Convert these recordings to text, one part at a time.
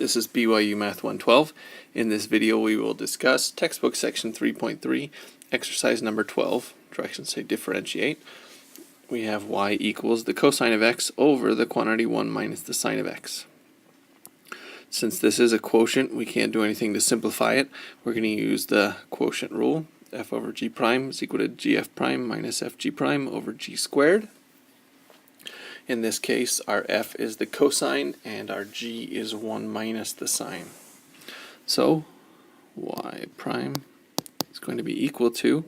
This is BYU Math 112. In this video we will discuss textbook section 3.3, exercise number 12, directions say differentiate. We have y equals the cosine of x over the quantity 1 minus the sine of x. Since this is a quotient, we can't do anything to simplify it. We're going to use the quotient rule. F over g prime is equal to gf prime minus fg prime over g squared. In this case, our f is the cosine and our g is 1 minus the sine. So y prime is going to be equal to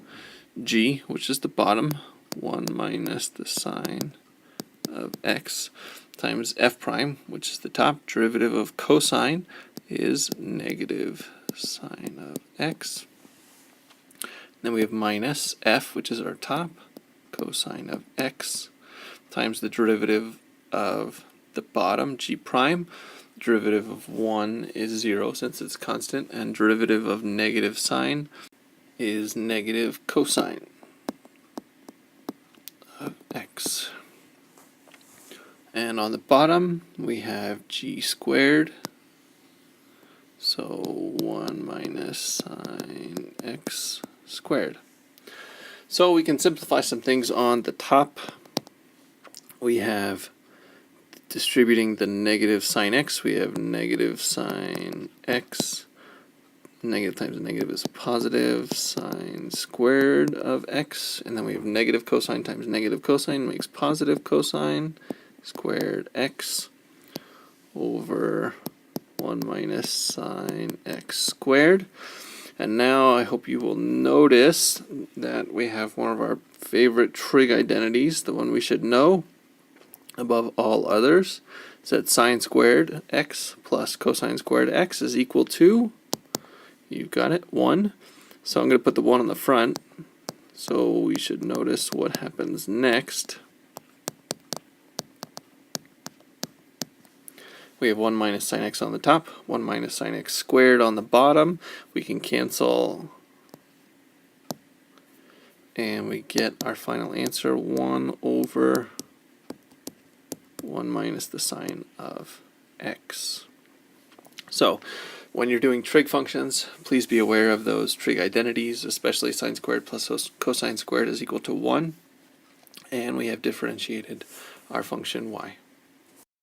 g, which is the bottom, 1 minus the sine of x, times f prime, which is the top. Derivative of cosine is negative sine of x. Then we have minus f, which is our top, cosine of x, times the derivative of the bottom, g prime. Derivative of 1 is 0 since it's constant, and derivative of negative sine is negative cosine of x. And on the bottom we have g squared, so 1 minus sine x squared. So we can simplify some things on the top. We have distributing the negative sine x, we have negative sine x, negative times negative is positive, sine squared of x, and then we have negative cosine times negative cosine makes positive cosine squared x over 1 minus sine x squared. And now I hope you will notice that we have one of our favorite trig identities, the one we should know above all others, is that sine squared x plus cosine squared x is equal to, you've got it, 1. So I'm going to put the 1 on the front, so we should notice what happens next. We have 1 minus sine x on the top, 1 minus sine x squared on the bottom. We can cancel, and we get our final answer, 1 over 1 minus the sine of x. So when you're doing trig functions, please be aware of those trig identities, especially sine squared plus cosine squared is equal to 1. And we have differentiated our function y.